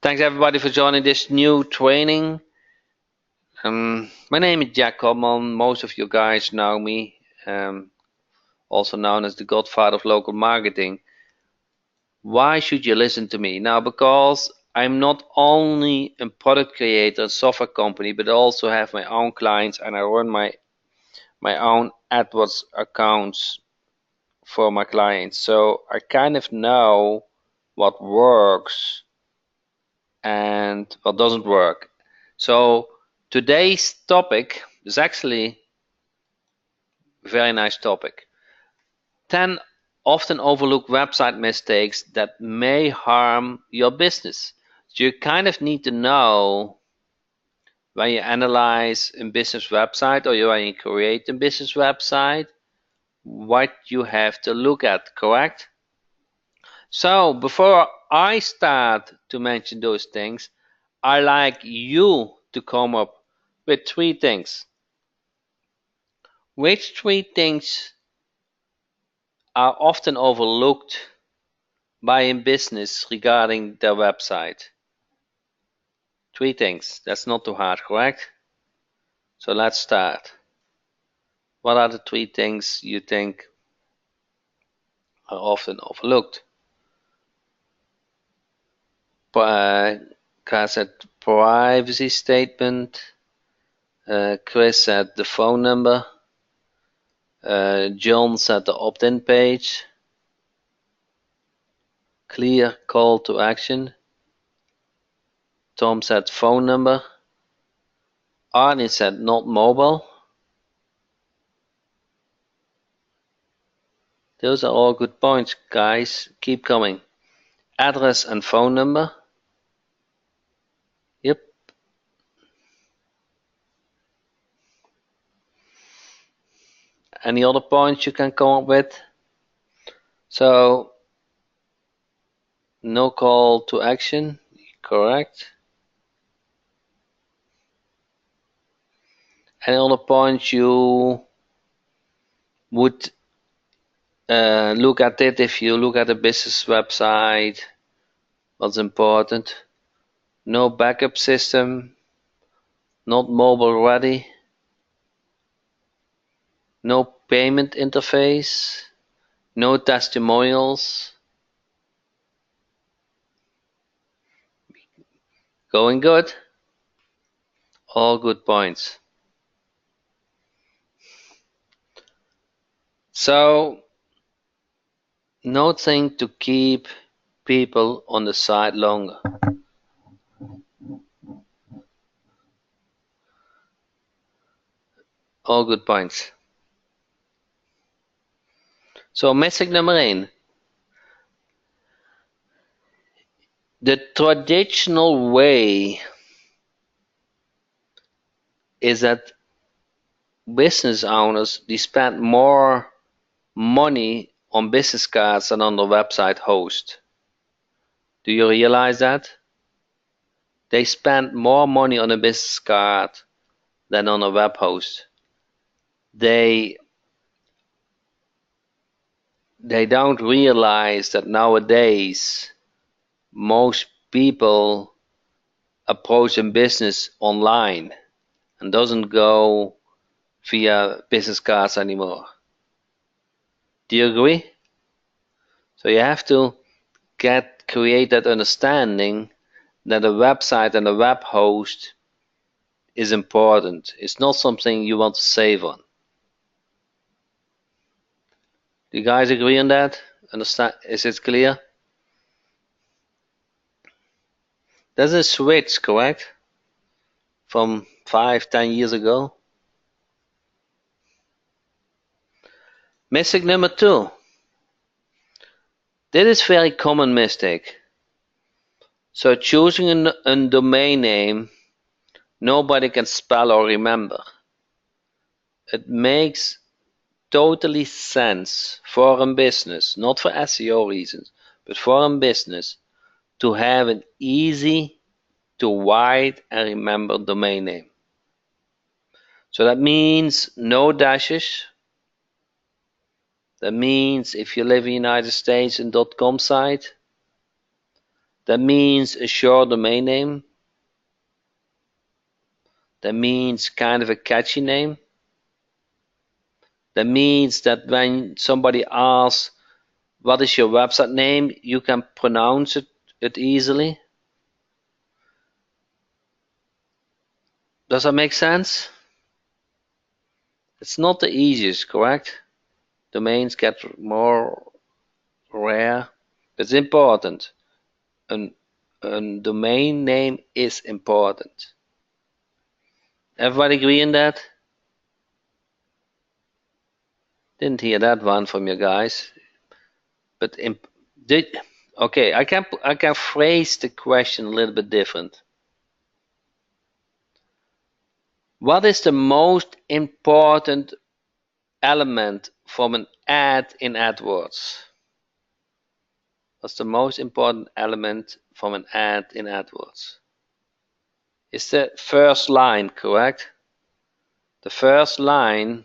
Thanks everybody for joining this new training. My name is Jack Hopman. Most of you guys know me, also known as the godfather of local marketing. Why should you listen to me? Now, because I'm not only a product creator, software company, but I also have my own clients and I run my own AdWords accounts for my clients. So I kind of know what works and what doesn't work. So today's topic is actually a very nice topic. 10 often overlooked website mistakes that may harm your business. So you kind of need to know when you analyze a business website or when you create a business website, what you have to look at, correct? So before I start to mention those things, I like you to come up with 3 things. Which 3 things are often overlooked by a business regarding their website? 3 things. That's not too hard, correct? So let's start. What are the 3 things you think are often overlooked? Kai said privacy statement. Chris said the phone number. John said the opt-in page. Clear call to action. Tom said phone number. Arnie said not mobile. Those are all good points, guys. Keep coming. Address and phone number. Yep. Any other points you can come up with? So, no call to action. Correct. Any other points you would look at it if you look at a business website? What's important? No backup system. Not mobile ready. No payment interface. No testimonials. Going good? All good points. So, no thing to keep people on the site longer. All good points. So, mistake number 1. The traditional way is that business owners they spend more money on business cards than on the website host. Do you realize that? They spend more money on a business card than on a web host. They don't realize that nowadays most people approach a business online and doesn't go via business cards anymore. Do you agree? So you have to create that understanding that a website and a web host is important. It's not something you want to save on. Do you guys agree on that? Understand? Is it clear? There's a switch, correct? From 5-10 years ago. Mistake number 2. This is very common mistake. So choosing a domain name nobody can spell or remember. It makes totally sense for a business, not for SEO reasons, but for a business to have an easy to write and remember domain name. So that means no dashes. That means if you live in the United States, a .com site. That means a short domain name. That means kind of a catchy name. That means that when somebody asks, what is your website name, you can pronounce it easily. Does that make sense? It's not the easiest, correct? Domains get more rare. It's important. A domain name is important. Everybody agree on that? Didn't hear that one from you guys. But okay, I can phrase the question a little bit different. What is the most important element from an ad in AdWords? What's the most important element from an ad in AdWords? It's the first line, correct? The first line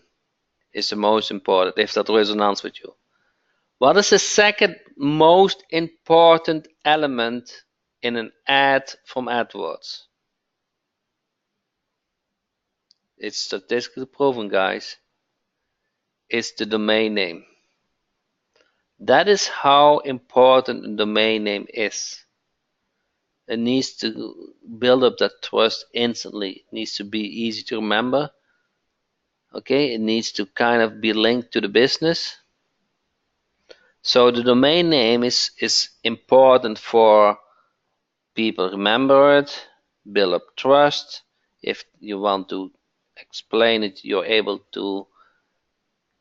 is the most important, if that resonates with you. What is the second most important element in an ad from AdWords? It's statistically proven, guys. It's the domain name. That is how important a domain name is. It needs to build up that trust instantly. It needs to be easy to remember. Okay, it needs to kind of be linked to the business. So the domain name is important for people remember it, build up trust. If you want to explain it, you're able to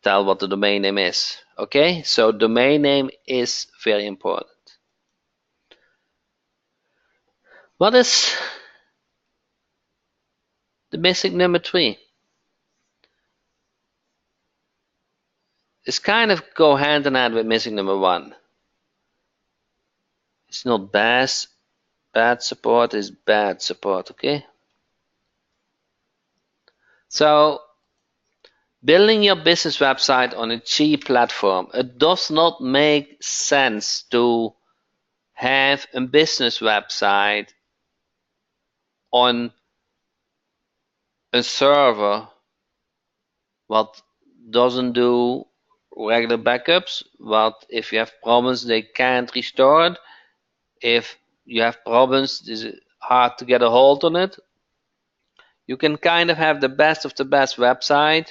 tell what the domain name is. Okay, so domain name is very important. What is the missing number 3? It's kind of go hand in hand with missing number 1. It's not bad support, it's bad support, okay? So building your business website on a cheap platform, it does not make sense to have a business website on a server what doesn't do regular backups, what if you have problems they can't restore it, if you have problems it's hard to get a hold on it. You can kind of have the best of the best website,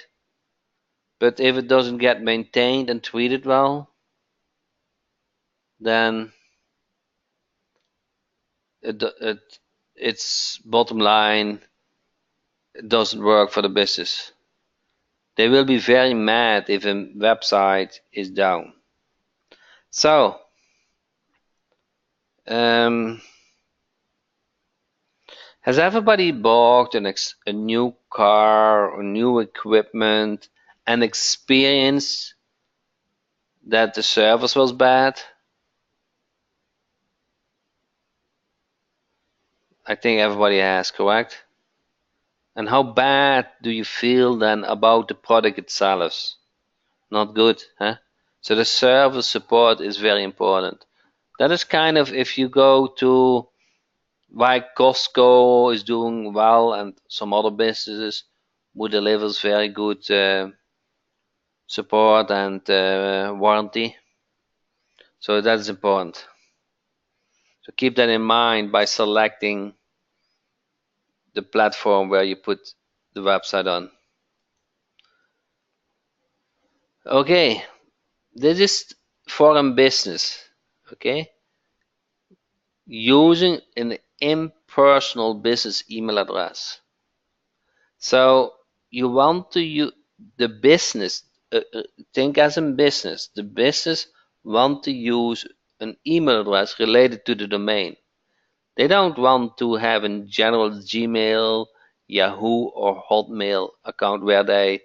but if it doesn't get maintained and treated well, then its bottom line it doesn't work for the business. They will be very mad if a website is down. So, has everybody bought a new car or new equipment and experienced that the service was bad? I think everybody has, correct? And how bad do you feel then about the product itself? Not good, huh? So the service support is very important. That is kind of if you go to why Costco is doing well and some other businesses who delivers very good support and warranty. So that is important. So keep that in mind by selecting the platform where you put the website on. Okay, this is foreign business. Okay, using an impersonal business email address. So you want to use the business. Think as a business. The business want to use an email address related to the domain. They don't want to have a general Gmail, Yahoo, or Hotmail account where they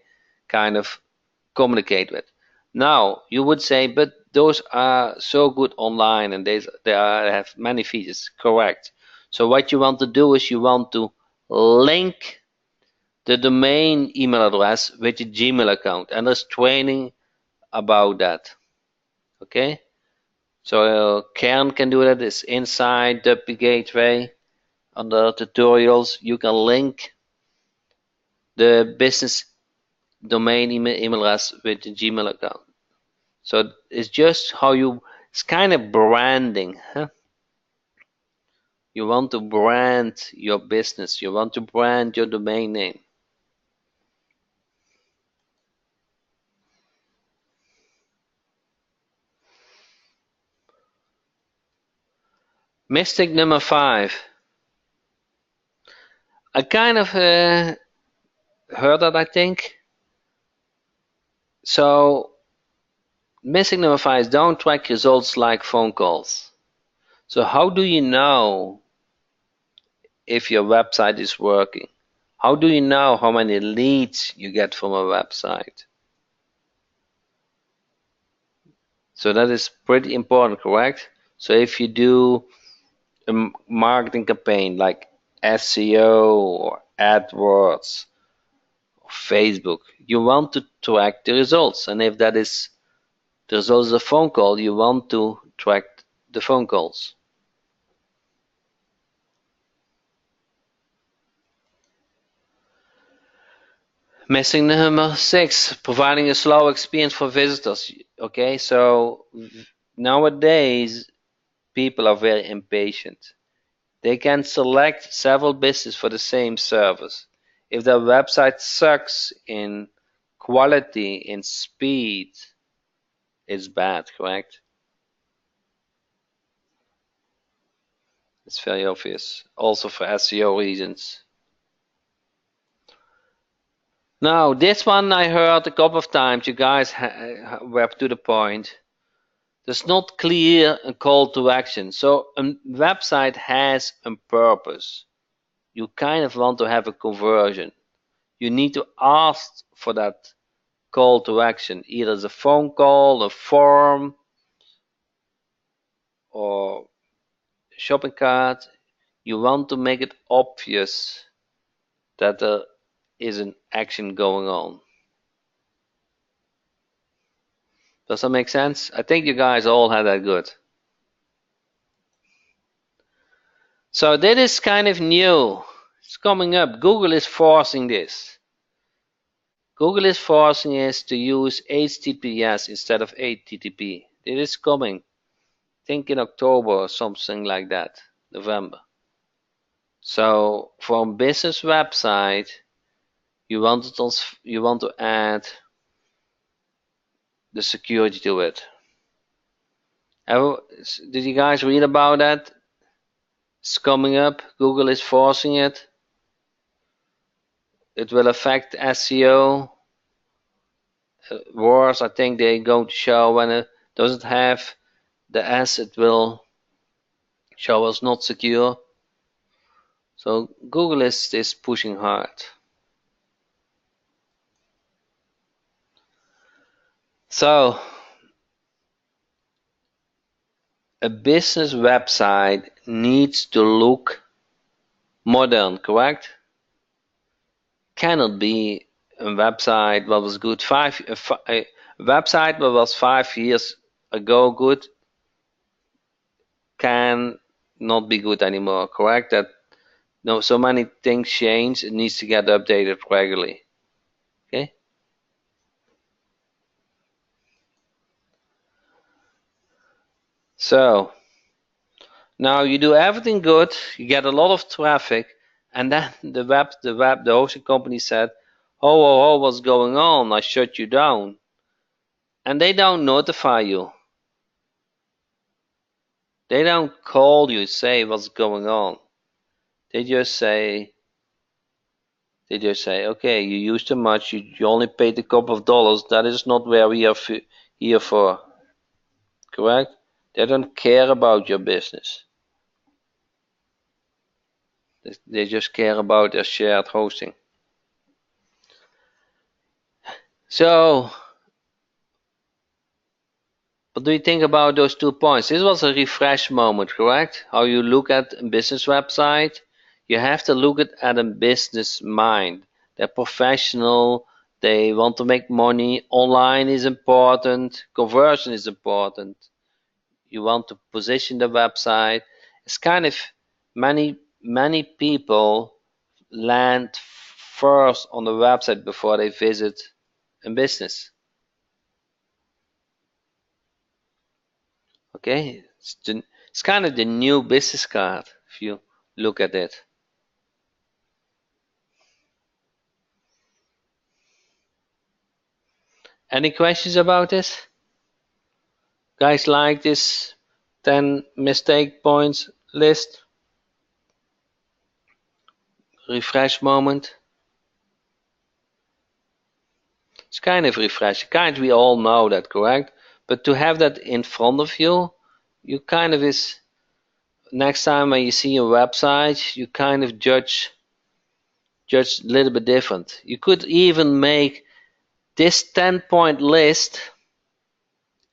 kind of communicate with. Now, you would say, but those are so good online and have many features. Correct. So what you want to do is you want to link the domain email address with your Gmail account. And there's training about that. Okay? So Karen can do that. It's inside the gateway. Under tutorials, you can link the business domain email address with the Gmail account. So it's just how it's kind of branding, huh? You want to brand your business. You want to brand your domain name. Mistake number 5. I kind of heard that, I think. So mistake number 5 is don't track results like phone calls. So how do you know if your website is working? How do you know how many leads you get from a website? So that is pretty important, correct? So if you do a marketing campaign like SEO or AdWords or Facebook, you want to track the results. And if that is the results of a phone call, you want to track the phone calls. Missing number 6, providing a slow experience for visitors. Okay, so nowadays people are very impatient. They can select several businesses for the same service. If their website sucks in quality, in speed, it's bad, correct? It's very obvious. Also for SEO reasons. Now, this one I heard a couple of times. You guys were to the point. There's not clear a call to action. So a website has a purpose. You kind of want to have a conversion. You need to ask for that call to action, either as a phone call, a form, or shopping cart. You want to make it obvious that there is an action going on. Does that make sense? I think you guys all had that good. So that is kind of new. It's coming up. Google is forcing this. Google is forcing us to use HTTPS instead of HTTP. It is coming. I think in October or something like that, November. So for a business website, you want to add the security to it. Did you guys read about that? It's coming up. Google is forcing it. It will affect SEO. Wars, I think they're going to show when it doesn't have the S, it will show us not secure. So Google is pushing hard. So a business website needs to look modern, correct? Cannot be a website that was good a website that was 5 years ago good can not be good anymore, correct? That no, so many things change. It needs to get updated regularly. Okay. So now you do everything good, you get a lot of traffic, and then the hosting company said, oh, what's going on? I shut you down. And they don't notify you. They don't call you, say what's going on. They just say, okay, you used too much, you only paid a couple of dollars. That is not where we are here for. Correct? They don't care about your business. They just care about their shared hosting. So, what do you think about those 2 points? This was a refresh moment, correct? How you look at a business website. You have to look at a business mind. They're professional. They want to make money. Online is important. Conversion is important. you want to position the website. It's kind of many people land first on the website before they visit a business. Okay, it's kind of the new business card if you look at it. Any questions about this? Guys like this 10 mistake points list? Refresh moment. It's kind of refreshing. Kind of, we all know that, correct? But to have that in front of you, you kind of is next time when you see a website, you kind of judge a little bit different. You could even make this 10-point list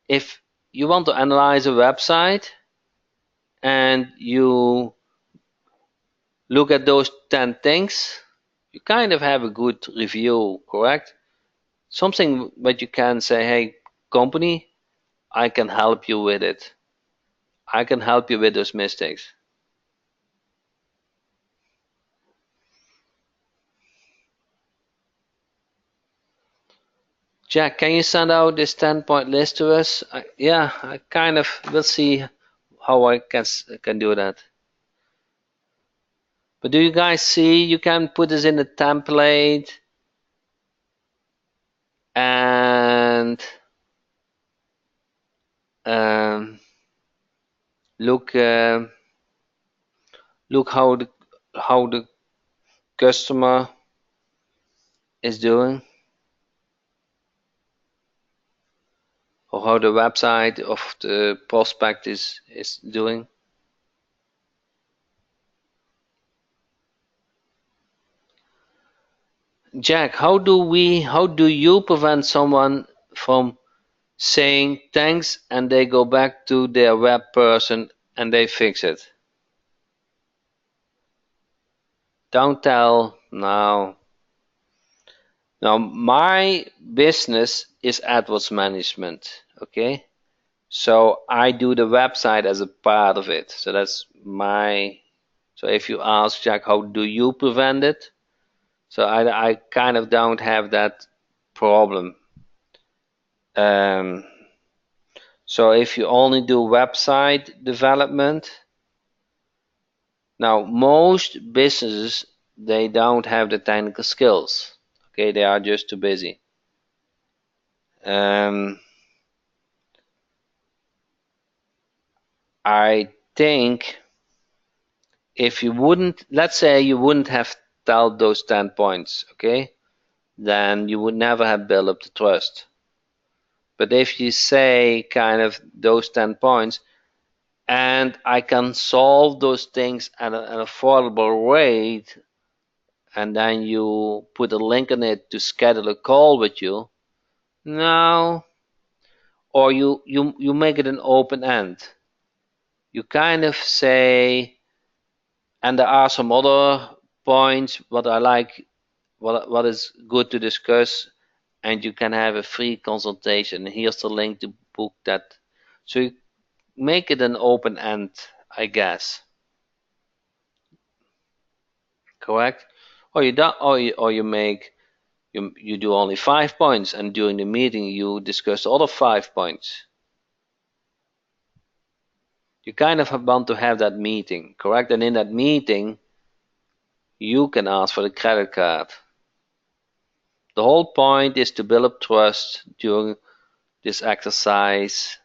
if you want to analyze a website and you look at those 10 things, you kind of have a good review, correct? Something that you can say, hey, company, I can help you with it. I can help you with those mistakes. Jack, can you send out this 10-point list to us? Yeah, I kind of will see how I can do that. But do you guys see you can put this in the template and um, look look how the customer is doing or how the website of the prospect is doing. Jack, how do you prevent someone from saying thanks and they go back to their web person and they fix it? Don't tell now. Now my business is AdWords management, okay? So I do the website as a part of it. So that's my. So if you ask Jack, how do you prevent it? So I kind of don't have that problem. Um, so if you only do website development, now most businesses they don't have the technical skills. Okay, they are just too busy. I think if you wouldn't, let's say you wouldn't have told those 10 points, okay, then you would never have built up the trust. But if you say kind of those 10 points, and I can solve those things at an affordable rate, and then you put a link in it to schedule a call with you, no, or you make it an open end. You kind of say, and there are some other points what I like, what is good to discuss, and you can have a free consultation. Here's the link to book that. So you make it an open end, I guess. Correct? Or you don't, or you make you do only 5 points, and during the meeting you discuss the other 5 points. You kind of want to have that meeting, correct? And in that meeting, you can ask for the credit card. The whole point is to build up trust during this exercise,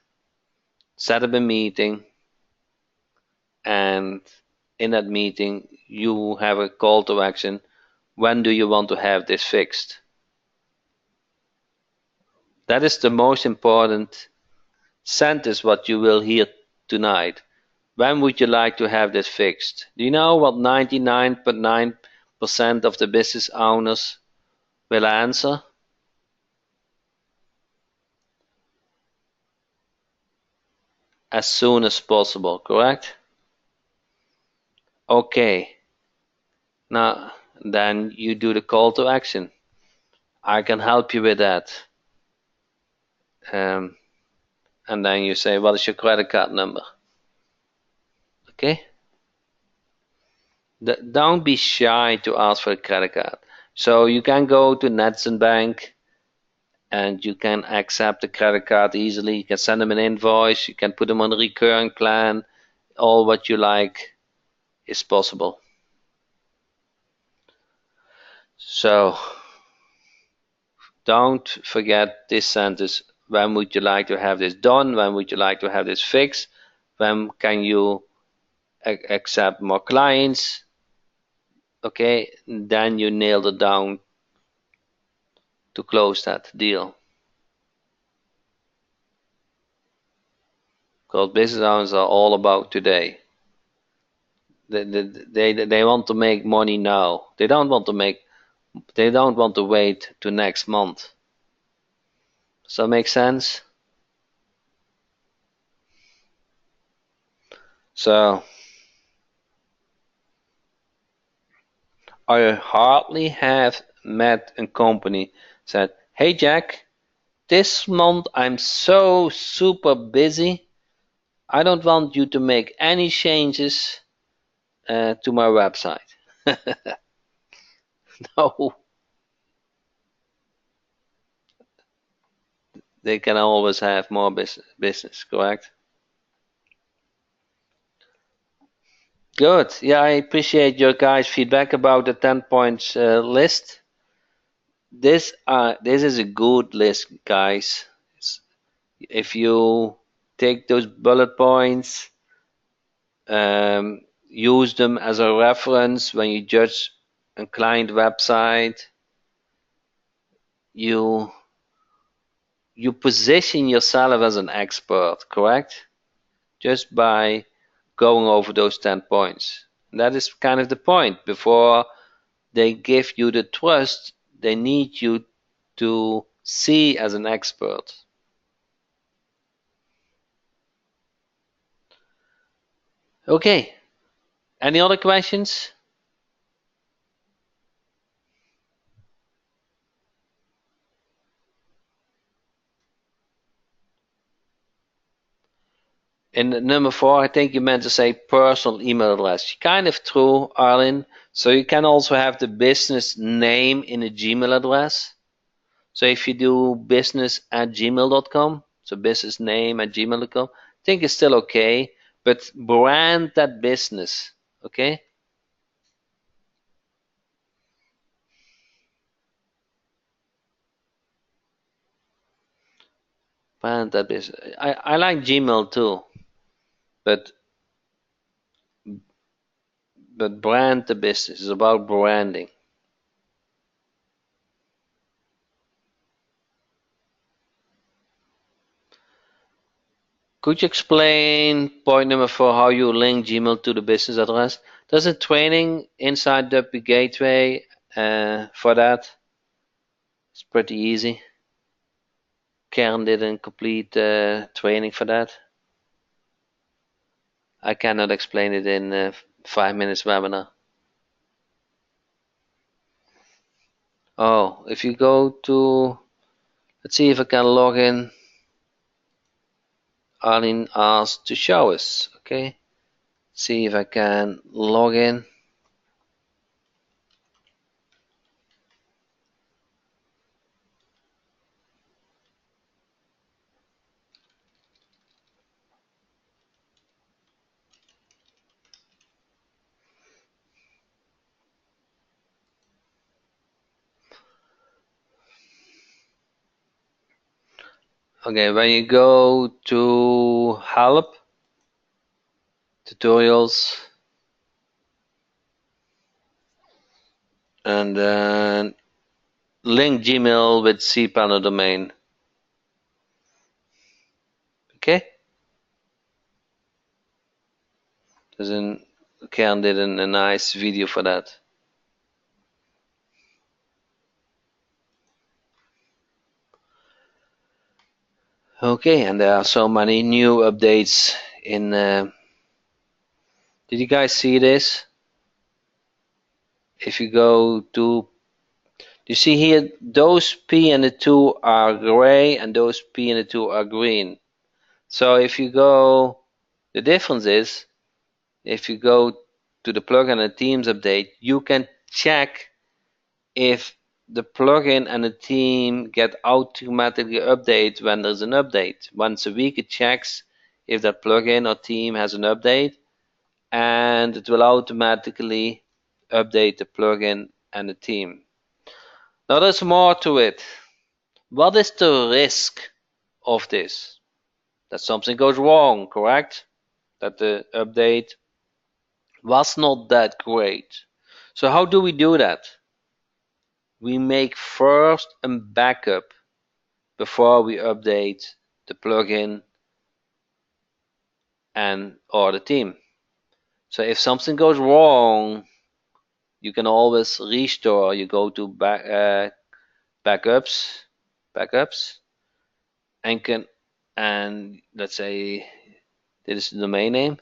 set up a meeting, and in that meeting you have a call to action. When do you want to have this fixed? That is the most important sentence what you will hear tonight. When would you like to have this fixed? Do you know what 99.9% of the business owners will answer? As soon as possible, correct? Okay. Now, then you do the call to action. I can help you with that. and then you say, what is your credit card number? Okay? Don't be shy to ask for a credit card. So you can go to Netson Bank and you can accept the credit card easily. You can send them an invoice. You can put them on a recurring plan. All what you like is possible. So don't forget this sentence. When would you like to have this done? When would you like to have this fixed? When can you accept more clients? Okay, then you nailed it down to close that deal. Because business owners are all about today. They want to make money now. They don't want to wait to next month. Does that make sense? So I hardly have met a company said, "Hey Jack, this month I'm so super busy. I don't want you to make any changes to my website." No, they can always have more business, correct? Good. Yeah, I appreciate your guys' feedback about the 10 points list. This is a good list, guys. If you take those bullet points, use them as a reference when you judge a client website, you you position yourself as an expert, correct? Just by going over those 10 points. And that is kind of the point. Before they give you the trust, they need you to see as an expert. Okay, any other questions? In number four, I think you meant to say personal email address. Kind of true, Arlene. So you can also have the business name in a Gmail address. So if you do business@gmail.com, so business name at gmail.com, I think it's still okay, but brand that business, okay? Brand that business. I like Gmail too, but brand the business is about branding. Could you explain point number four, how you link Gmail to the business address? There's a training inside the Gateway for that. It's pretty easy. Karen did a complete training for that. I cannot explain it in 5 minutes webinar. Oh, if you go to, let's see if I can log in. Arlene asked to show us. Okay, see if I can log in. Okay, when you go to help, tutorials, and then link Gmail with cPanel domain. Okay, Karen did a nice video for that. Okay, and there are so many new updates in. Did you guys see this? If you go to, you see here, those P and the 2 are gray and those P and the 2 are green. So if you go, the difference is if you go to the plugin and themes update, you can check if the plugin and the theme get automatically updated when there's an update. Once a week it checks if that plugin or theme has an update, and it will automatically update the plugin and the theme. Now there's more to it. What is the risk of this? That something goes wrong, correct? That the update was not that great. So how do we do that? We make first a backup before we update the plugin and or the theme. So if something goes wrong, you can always restore. You go to backups, and let's say this is the domain name.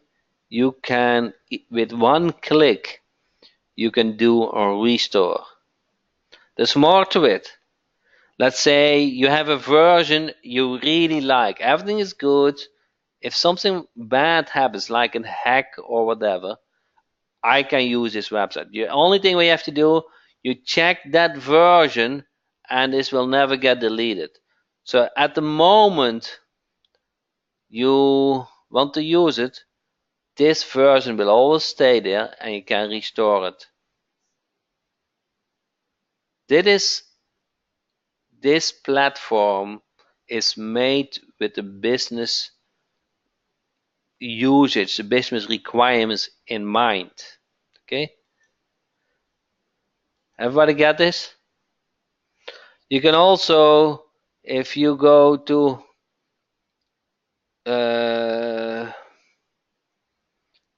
You can, with one click, you can do a restore. There's more to it. Let's say you have a version you really like. Everything is good. If something bad happens, like a hack or whatever, I can use this website. The only thing we have to do, you check that version and this will never get deleted. So at the moment you want to use it, this version will always stay there and you can restore it. This platform is made with the business usage, the business requirements in mind. Okay? Everybody get this? You can also, if you go to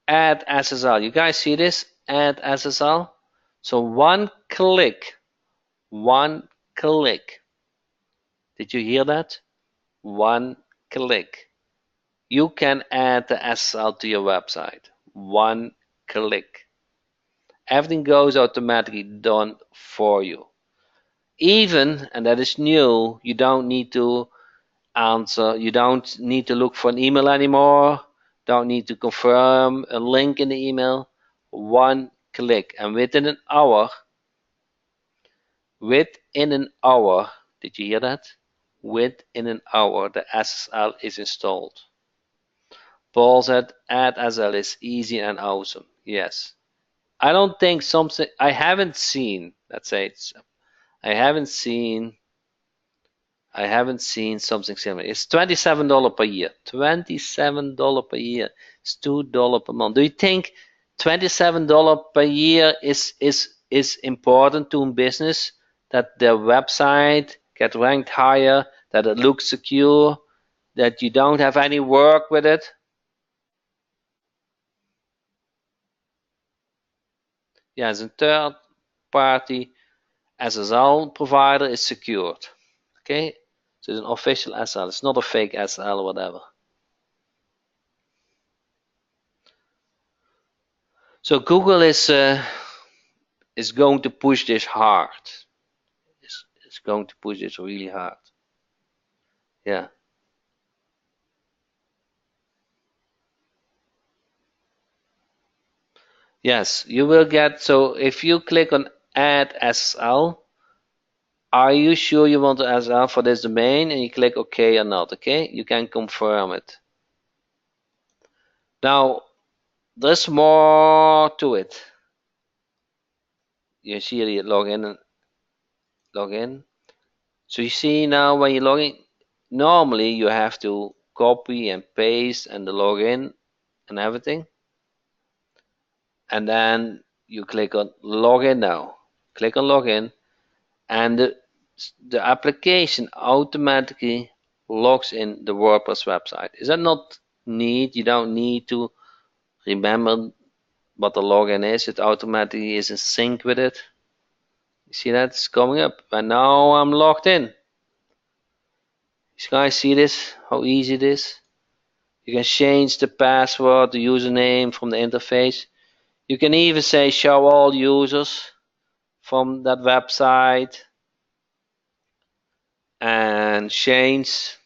add SSL, you guys see this? Add SSL. So one click. Did you hear that? One click. You can add the SSL to your website. One click. Everything goes automatically done for you. Even, and that is new, you don't need to answer, you don't need to look for an email anymore, don't need to confirm a link in the email. One click, and within an hour, did you hear that? Within an hour, the SSL is installed. Paul said, add SSL is easy and awesome. Yes. I don't think something, I haven't seen, let's say I haven't seen something similar. It's $27 per year. $27 per year. It's $2 per month. Do you think $27 per year is important to a business, that their website get ranked higher, that it looks secure, that you don't have any work with it? Yes, a third party SSL provider is secured. Okay? So it's an official SSL. It's not a fake SSL or whatever. So Google is going to push this hard. It's going to push this really hard. Yeah. Yes, you will get. So if you click on Add SSL, are you sure you want to SSL for this domain? And you click OK or not. Okay, you can confirm it. Now there's more to it. You see the login. So you see now when you log in, normally you have to copy and paste and the login and everything. And then you click on login now. Click on login and the application automatically logs in the WordPress website. Is that not neat? You don't need to remember what the login is. It automatically is in sync with it. You see that? It's coming up. And now I'm logged in. You guys see this? How easy it is? You can change the password, the username from the interface. You can even say show all users from that website and change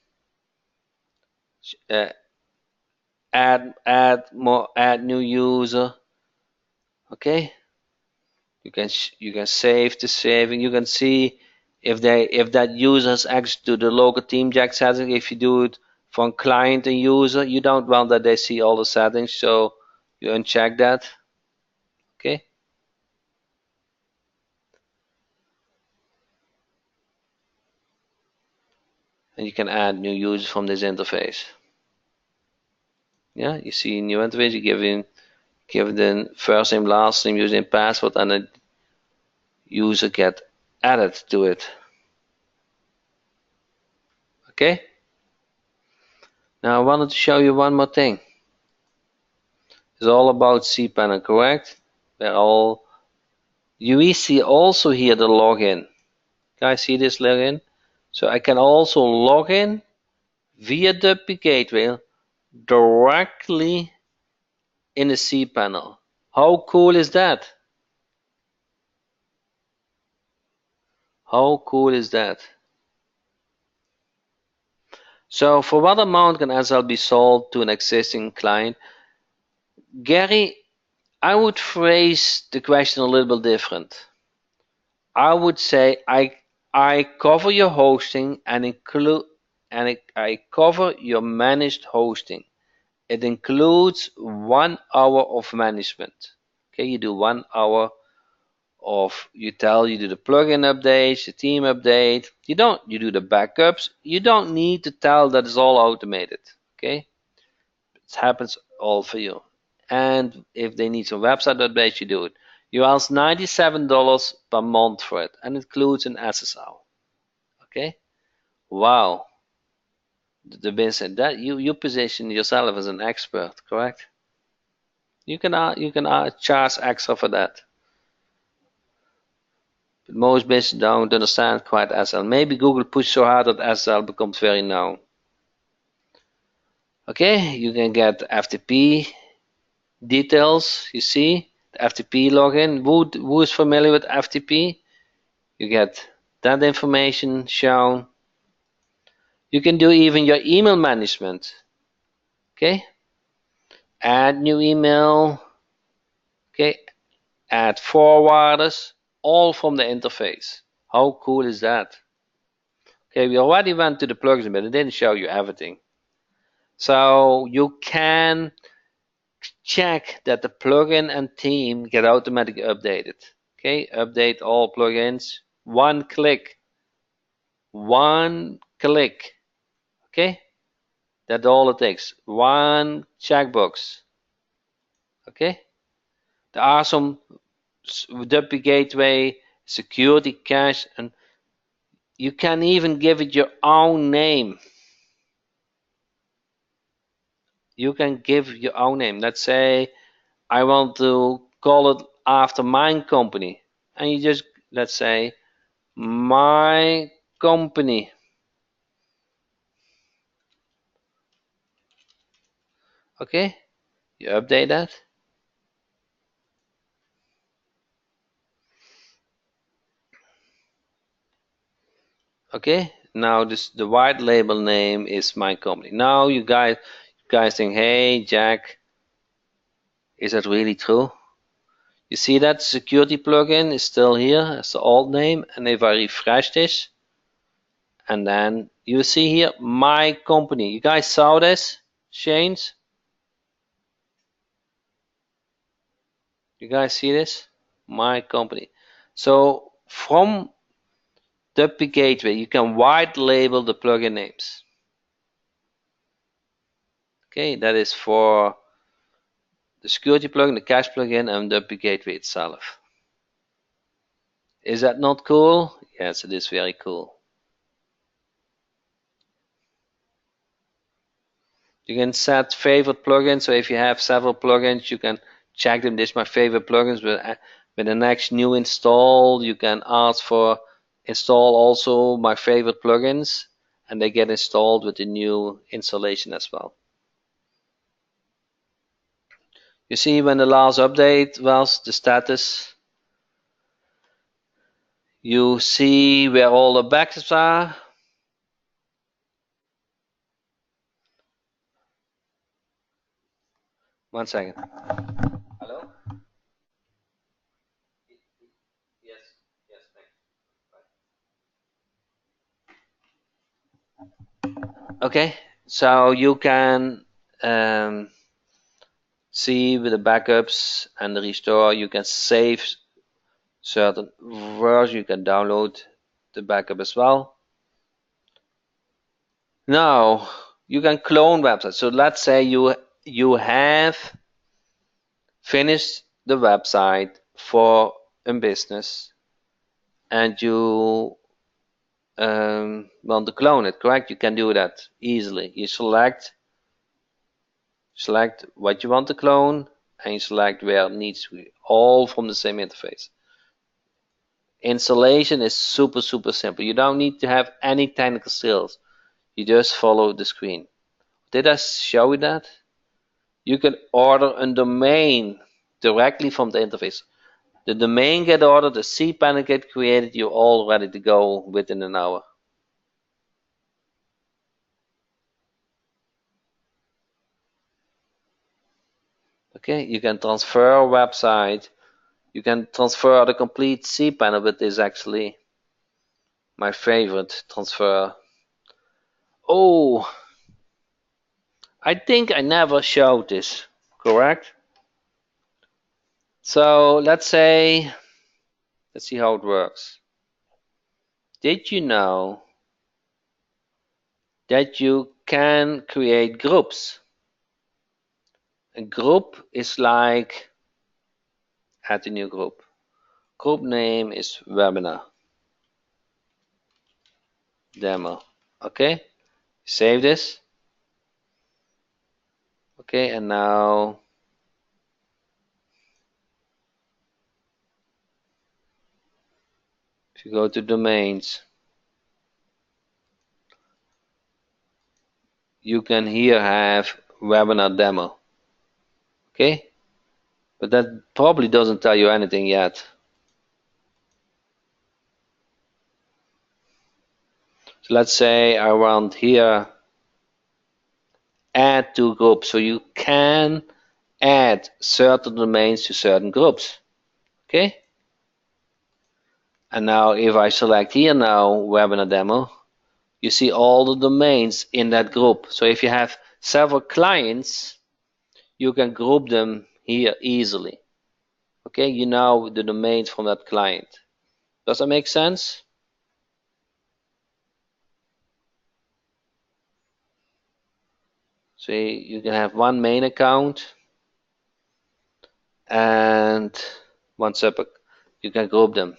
uh, add new user. Okay, you can save the saving. You can see if that user has access to the local team jack setting. If you do it from client and user, you don't want that they see all the settings, so you uncheck that. Okay, and you can add new users from this interface. Yeah, you see new interface. You give the first name, last name, username, password, and a user get added to it. Okay. Now I wanted to show you one more thing. It's all about cPanel, correct? They're all. You see also here the login. Guys, see this login? So I can also log in via the gateway directly in the cPanel. How cool is that? How cool is that? So for what amount can SL be sold to an existing client? Gary, I would phrase the question a little bit different. I would say I cover your hosting and I cover your managed hosting. It includes 1 hour of management. Okay, you do 1 hour of you do the plugin updates, the team update. You do the backups. You don't need to tell that it's all automated. Okay, it happens all for you. And if they need some website updates, you do it. You ask $97 per month for it, and it includes an SSL. Okay, wow, the business that you position yourself as an expert, correct? You can charge extra for that. But most businesses don't understand quite SSL. Maybe Google pushed so hard that SSL becomes very known. Okay, you can get FTP details. You see the FTP login. Who is familiar with FTP? You get that information shown. You can do even your email management. Okay, add new email. Okay, add forwarders, all from the interface. How cool is that? Okay, we already went to the plugins, but it didn't show you everything. So you can check that the plugin and theme get automatically updated. Okay, update all plugins. One click. One click. Okay, that's all it takes. One checkbox. Okay, there are some WP gateway, security cache, and you can even give it your own name. You can give your own name. Let's say I want to call it after my company. And you just, let's say, my company. Okay, you update that. Okay, now this the white label name is my company. Now you guys think, hey Jack, is that really true? You see that security plugin is still here as the old name, and if I refresh this, and then you see here my company. You guys saw this change? You guys see this? My company. So from the gateway, you can white label the plugin names. Okay, that is for the security plugin, the cache plugin, and the gateway itself. Is that not cool? Yes, it is very cool. You can set favorite plugins. So if you have several plugins, you can check them. This is my favorite plugins. With the next new install, you can ask for install also my favorite plugins, and they get installed with the new installation as well. You see when the last update was, the status. You see where all the backups are. 1 second. Hello? Yes, yes, okay, so you can um, see with the backups and the restore, you can save certain versions, you can download the backup as well. Now you can clone websites. So let's say you have finished the website for a business and you want to clone it, correct? You can do that easily. You select what you want to clone and you select where it needs to be, all from the same interface. Installation is super simple. You don't need to have any technical skills. You just follow the screen. Did I show you that? You can order a domain directly from the interface. The domain get ordered, the cPanel get created, you're all ready to go within an hour. Okay, you can transfer a website. You can transfer the complete cPanel, but is actually my favorite transfer. Oh, I think I never showed this, correct? So let's see how it works. Did you know that you can create groups? A group is like add a new group. Group name is webinar demo. Okay, save this. Okay, and now if you go to domains, you can here have webinar demo. Okay, but that probably doesn't tell you anything yet. So let's say I want here add to groups, so you can add certain domains to certain groups. Okay, and now if I select here now webinar demo, you see all the domains in that group. So if you have several clients, you can group them here easily. Okay, you know the domains from that client. Does that make sense? So you can have one main account and one sub. You can group them.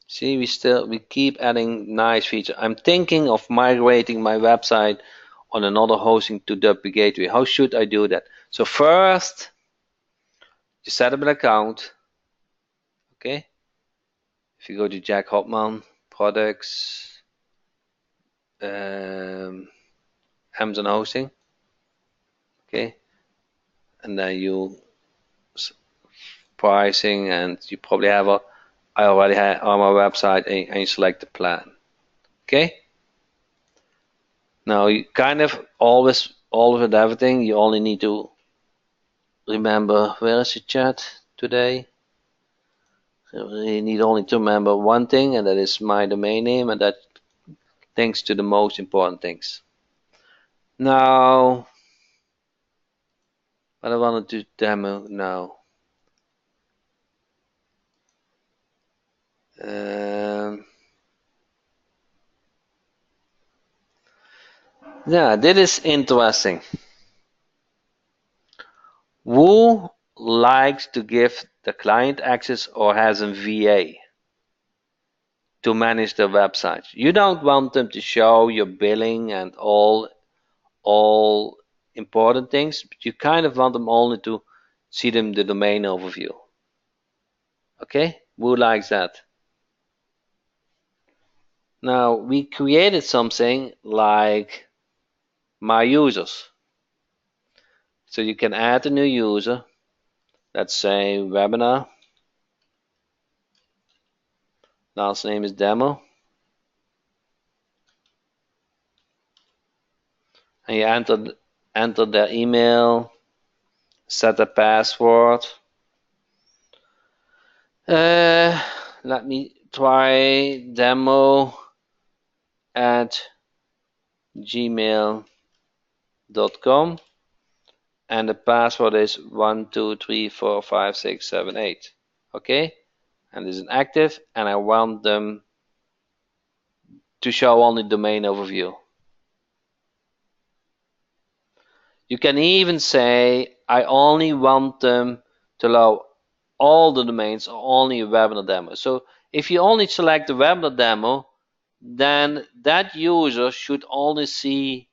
See, we keep adding nice features. I'm thinking of migrating my website on another hosting to WP Gateway. How should I do that? So first, you set up an account. Okay. If you go to Jack Hopman, products, Amazon hosting. Okay. And then you pricing, and you probably have I already have on my website, and you select the plan. Okay. Now you kind of always with everything, you only need to remember where is the chat today. So you need only to remember one thing, and that is my domain name, and that links to the most important things. Now, what I want to demo now. Yeah, this is interesting. Who likes to give the client access or has a VA to manage their website? You don't want them to show your billing and all important things, but you kind of want them only to see them the domain overview. Okay, who likes that? Now we created something like my users. So you can add a new user. Let's say webinar. Last name is demo. And you enter enter their email, set a password. Let me try demo at gmail.com, and the password is 1234567 8. Okay, and this is active, and I want them to show only domain overview. You can even say I only want them to allow all the domains or only a webinar demo. So if you only select the webinar demo, then that user should only see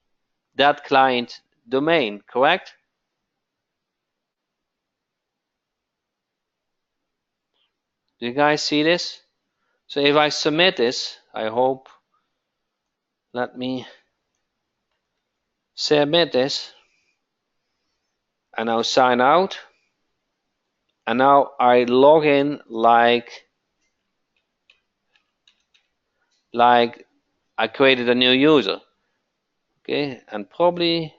that client domain, correct? Do you guys see this? So if I submit this, I hope, let me submit this, and now sign out, and now I log in like I created a new user. Okay, and probably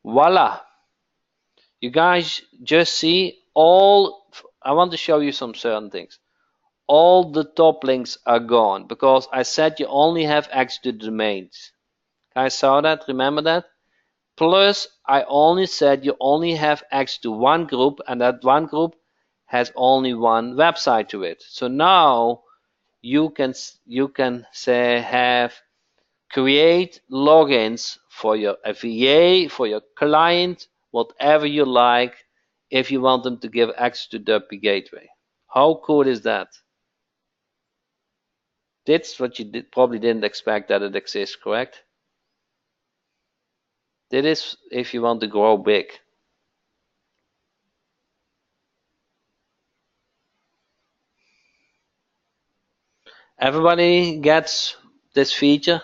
voila. You guys just see all. I want to show you some certain things. All the top links are gone because I said you only have access to the domains. Guys saw that? Remember that? Plus, I only said you only have access to one group, and that one group has only one website to it. So now you can say have create logins for your FEA, for your client, whatever you like, if you want them to give access to WP Gateway. How cool is that? That's what you probably didn't expect that it exists, correct? That is if you want to grow big. Everybody gets this feature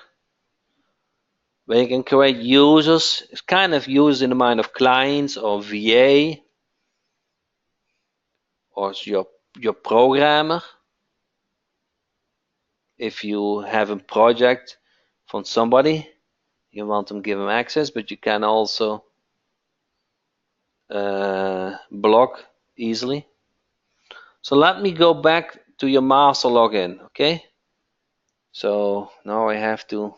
where you can create users. It's kind of used in the mind of clients or VA or your programmer. If you have a project from somebody, you want them to give them access, but you can also block easily. So let me go back to your master login, okay? So now I have to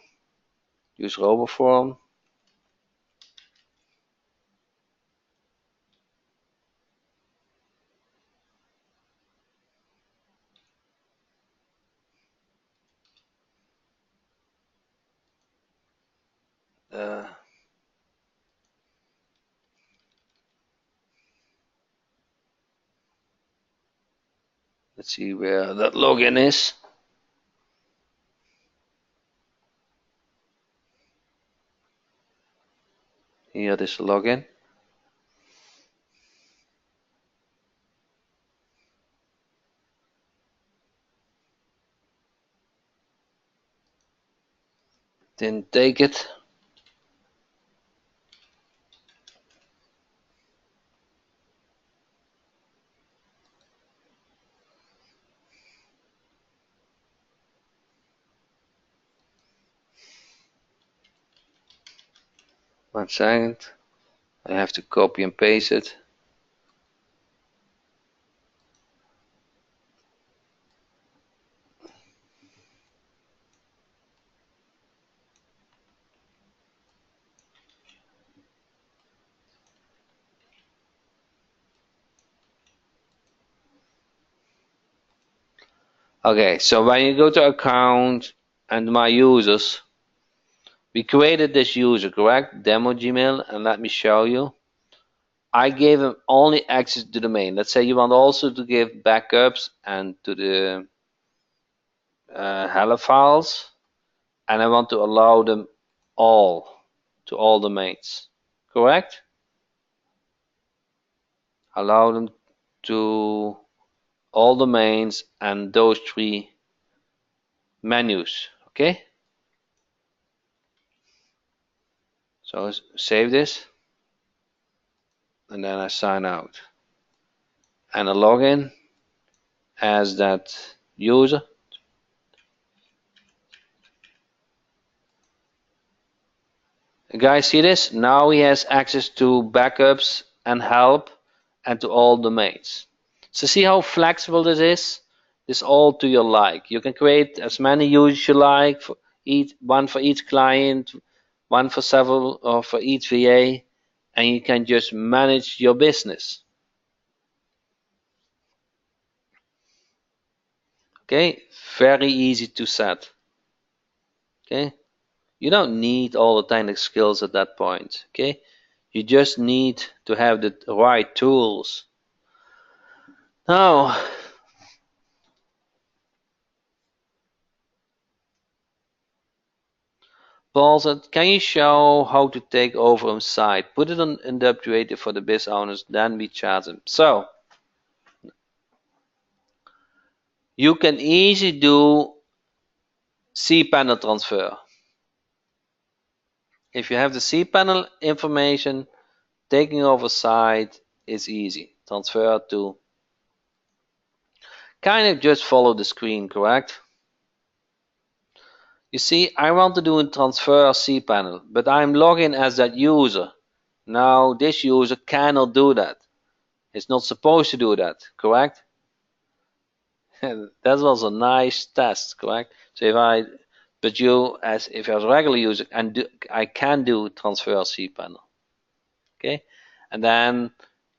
use RoboForm. Let's see where that login is. Here is the login. Didn't take it. One second. I have to copy and paste it. Okay, so when you go to account and my users, we created this user, correct? Demo Gmail, and let me show you. I gave him only access to the domain. Let's say you want also to give backups and to the hello files, and I want to allow them all to all domains, correct? Allow them to all domains and those three menus, okay? So save this, and then I sign out, and a login, as that user. Guys, see this? Now he has access to backups and help and to all domains. So see how flexible this is? This all to your like. You can create as many users you like, for each one for each client, one for several or for each VA, and you can just manage your business. Okay, very easy to set. Okay, you don't need all the technical skills at that point. Okay, you just need to have the right tools. Now, Paul said, can you show how to take over a site? Put it on in the updater for the biz owners, then we charge them. So you can easily do cPanel transfer. If you have the cPanel information, taking over site is easy. Transfer to kind of just follow the screen, correct? You see, I want to do a transfer cPanel, but I'm logging as that user. Now this user cannot do that. It's not supposed to do that, correct? That was a nice test, correct? So but you as if I was a regular user, and I can do transfer cPanel, okay? And then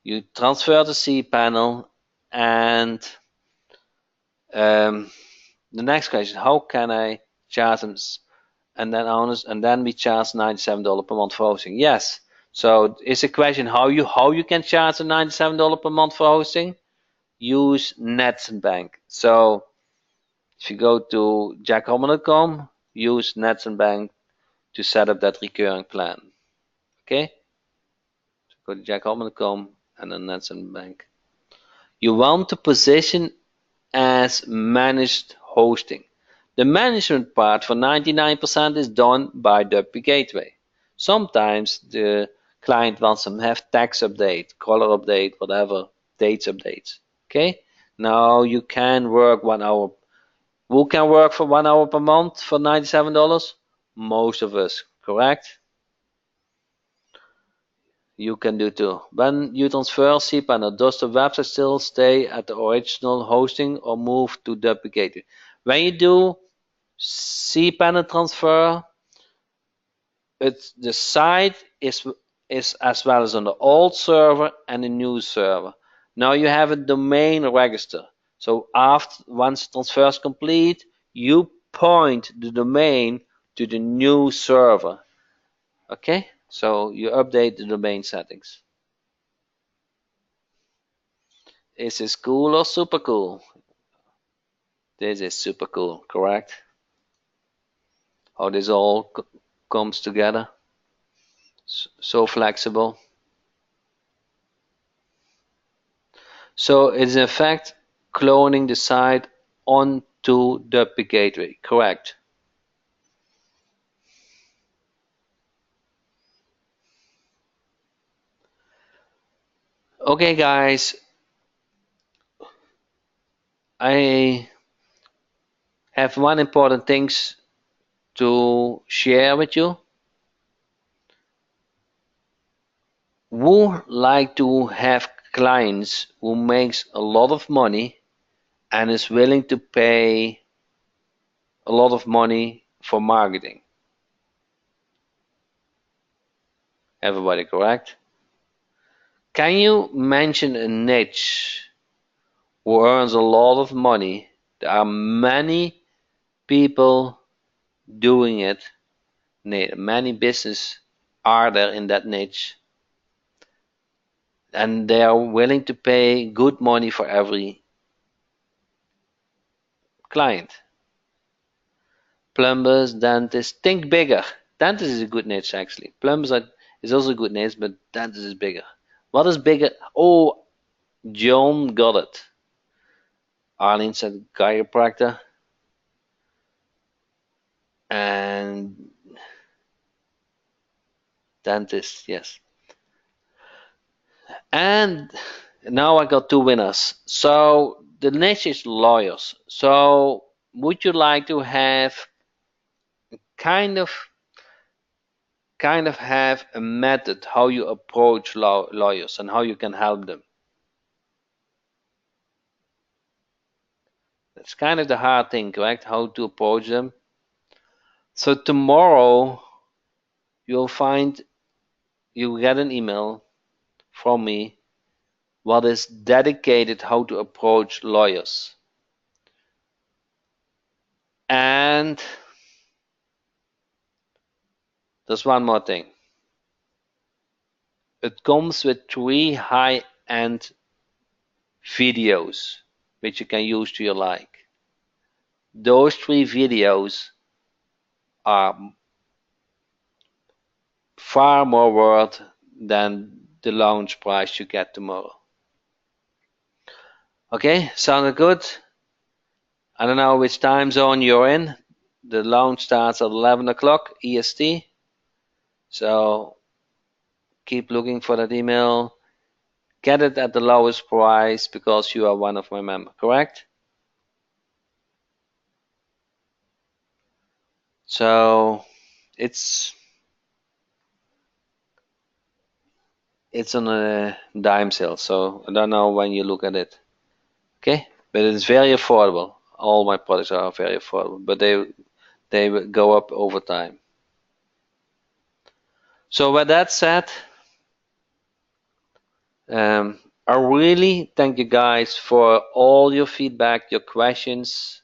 you transfer the cPanel, and the next question: how can I charge them? And then we charge $97 per month for hosting. Yes. So it's a question how you can charge the $97 per month for hosting. Use Nets and Bank. So if you go to jackhopman.com, use Nets and Bank to set up that recurring plan. Okay? So go to jackhopman.com and then Nets and Bank. You want to position as managed hosting. The management part for 99% is done by WP Gateway. Sometimes the client wants to have tax update, color update, whatever, dates updates. Okay? Now you can work 1 hour. Who can work for 1 hour per month for $97? Most of us, correct? You can do too. When you transfer cPanel, does the website still stay at the original hosting or move to duplicated? When you do cPanel transfer, the site is as well as on the old server and the new server. Now you have a domain register. So once transfer is complete, you point the domain to the new server. Okay, so you update the domain settings. Is this cool or super cool? This is super cool, correct? How this all comes together. So flexible. So it's in fact cloning the site onto the gateway, correct? Okay guys, I have one important things to share with you. Who like to have clients who makes a lot of money and is willing to pay a lot of money for marketing? Everybody correct? Can you mention a niche who earns a lot of money? There are many people doing it. Many businesses are there in that niche, and they are willing to pay good money for every client. Plumbers, dentists, think bigger. Dentist is a good niche actually. Is also a good niche, but dentist is bigger. What is bigger? Oh, John got it. Arlene said chiropractor. And dentist, yes. And now I got two winners. So the niche is lawyers. So would you like to have kind of have a method how you approach lawyers and how you can help them? That's kind of the hard thing, correct? How to approach them. So tomorrow you'll find you get an email from me what is dedicated how to approach lawyers. And there's one more thing. It comes with 3 high-end videos which you can use to your like. Those 3 videos are far more worth than the launch price you get tomorrow. Okay, sounded good? I don't know which time zone you're in. The launch starts at 11 o'clock EST. So keep looking for that email. Get it at the lowest price because you are one of my members, correct? So it's on a dime sale, so I don't know when you look at it. Okay, but it's very affordable. All my products are very affordable, but they will go up over time. So with that said, I really thank you guys for all your feedback, your questions,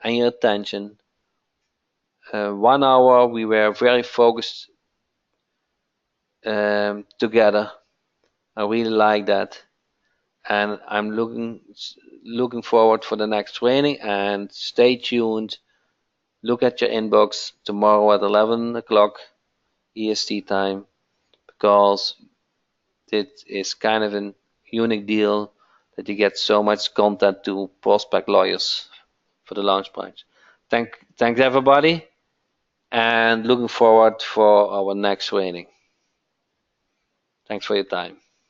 and your attention. 1 hour we were very focused together. I really like that, and I'm looking forward for the next training. And stay tuned. Look at your inbox tomorrow at 11 o'clock EST time because it is kind of a unique deal that you get so much content to prospect lawyers for the launch price. Thanks everybody, and looking forward for our next training. Thanks for your time.